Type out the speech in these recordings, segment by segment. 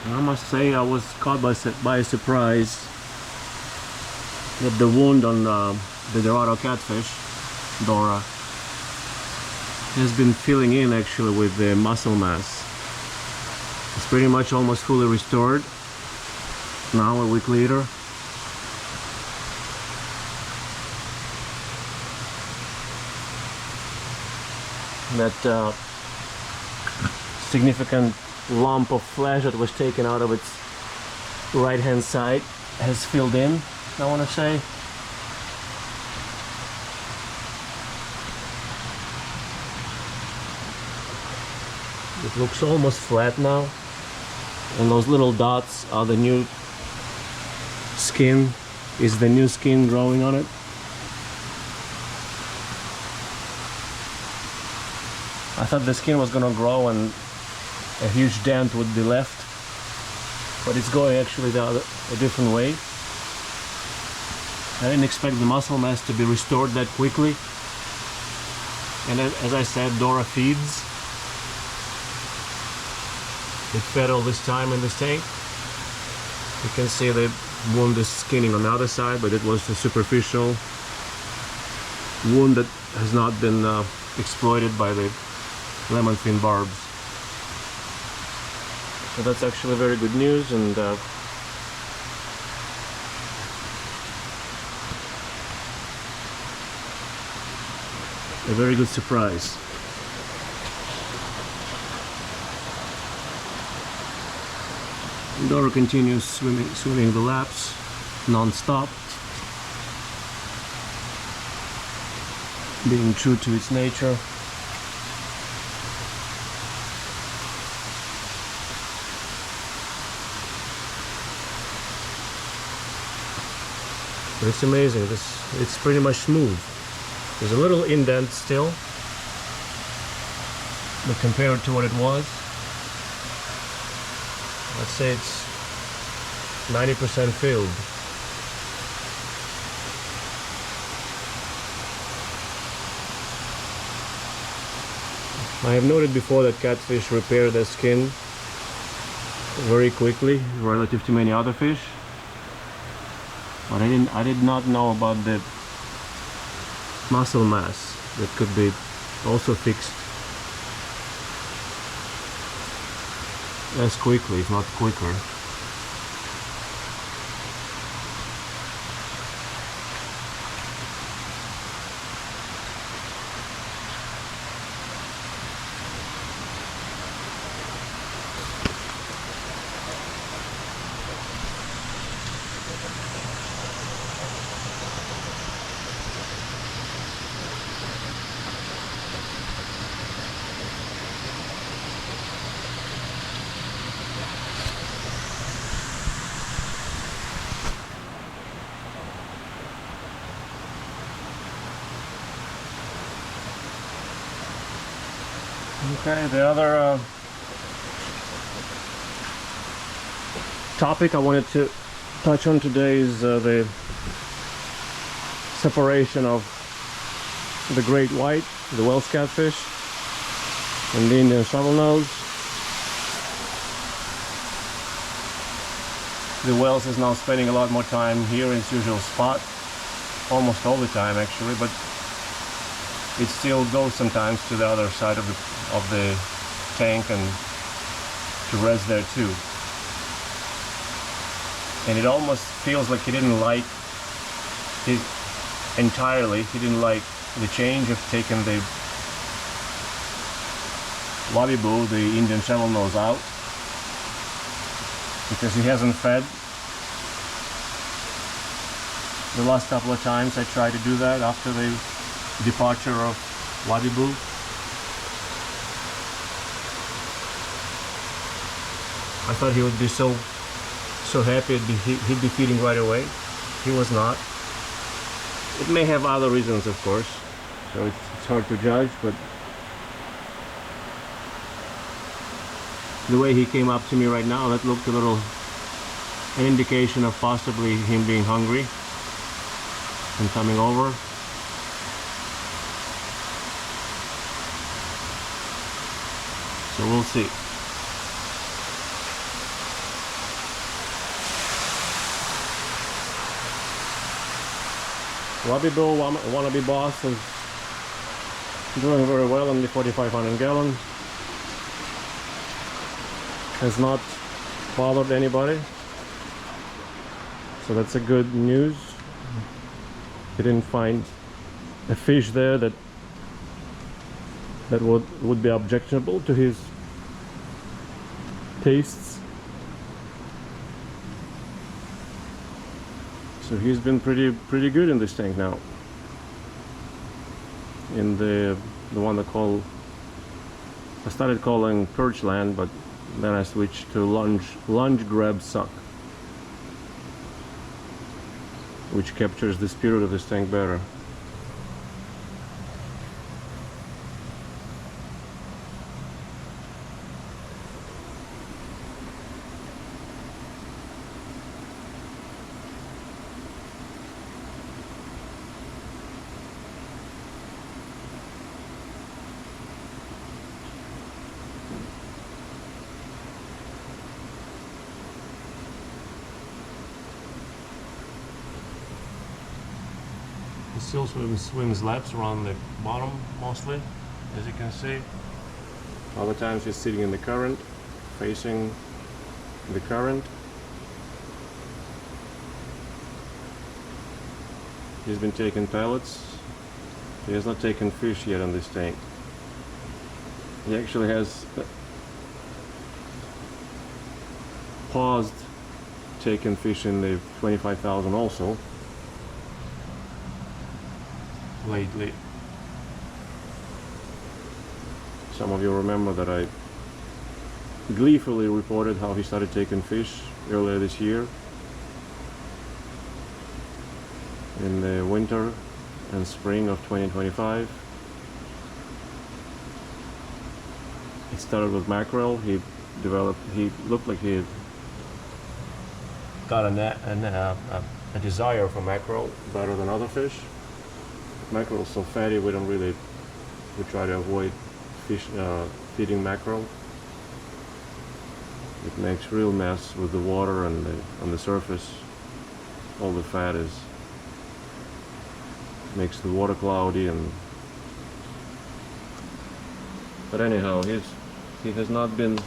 I must say I was caught by a surprise that the wound on the Dorado catfish, Dora, has been filling in actually with the muscle mass. It's pretty much almost fully restored now, a week later. That significant lump of flesh that was taken out of its right hand side has filled in, I want to say. It looks almost flat now, and those little dots are the new skin, is the new skin growing on it. I thought the skin was gonna grow and a huge dent would be left, but it's going actually a different way. I didn't expect the muscle mass to be restored that quickly, and as I said, Dora feeds. It fed all this time in this tank. You can see the wound is skinning on the other side, but it was a superficial wound that has not been exploited by the lemon fin barbs. So that's actually very good news, and a very good surprise. Dora continues swimming the laps non-stop, being true to its nature. But it's amazing, it's pretty much smooth. There's a little indent still, but compared to what it was, let's say it's 90% filled. I have noted before that catfish repair their skin very quickly relative to many other fish, but I did not know about the muscle mass that could be also fixed as quickly, if not quicker. Okay, the other topic I wanted to touch on today is the separation of the great white, the Wels catfish, and the Indian shovelnose. The Wels is now spending a lot more time here in its usual spot, almost all the time actually, but it still goes sometimes to the other side of the tank and to rest there too. And it almost feels like he didn't like it entirely. He didn't like the change of taking the wabibu, the Indian shovelnose, out, because he hasn't fed. The last couple of times I tried to do that after the departure of wabibu, I thought he would be so happy he'd be feeding right away. He was not. It may have other reasons, of course, so it's hard to judge, but the way he came up to me right now, that looked a little an indication of possibly him being hungry and coming over. So we'll see. Wabibo wannabe boss is doing very well on the 4,500 gallon. Has not bothered anybody, so that's a good news. He didn't find a fish there that would be objectionable to his tastes. So he's been pretty good in this tank now. In the one I started calling Perch land, but then I switched to lunge grab suck, which captures the spirit of this tank better. He still swims laps around the bottom mostly, as you can see. Other times he's sitting in the current, facing the current. He's been taking pellets. He has not taken fish yet on this tank. He actually has paused taking fish in the 25,000 also lately. Some of you remember that I gleefully reported how he started taking fish earlier this year in the winter and spring of 2025. It started with mackerel. He looked like he had got a desire for mackerel better than other fish. Mackerel is so fatty, we try to avoid feeding mackerel. It makes real mess with the water and on the surface. All the fat makes the water cloudy, but anyhow, he has not been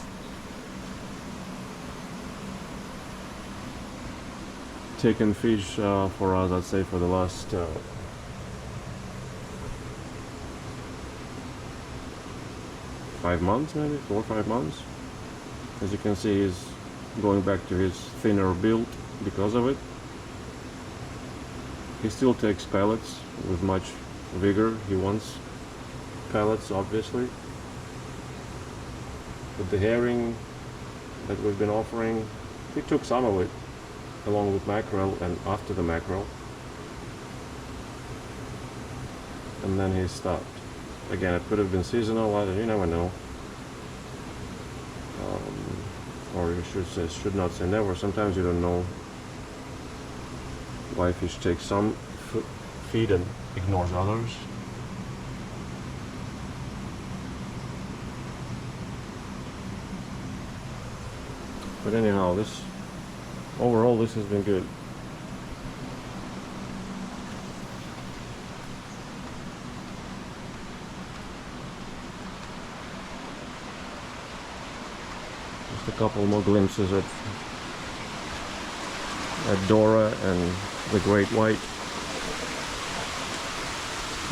taking fish for us, I'd say, for the last 5 months, maybe 4 or 5 months. As you can see, he's going back to his thinner build because of it. He still takes pellets with much vigor. He wants pellets, obviously. With the herring that we've been offering, he took some of it along with mackerel and after the mackerel, and then he stopped. Again, it could have been seasonal, you never know. Or you should not say never. Sometimes you don't know why fish take some feed and ignores others. But anyhow, overall this has been good. A couple more glimpses at Dora and the great white,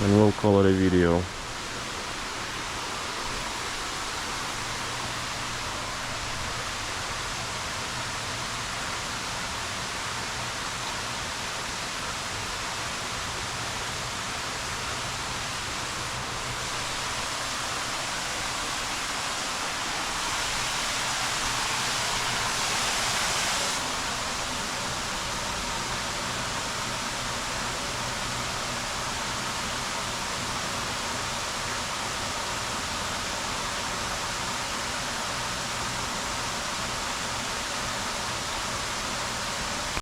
and we'll call it a video.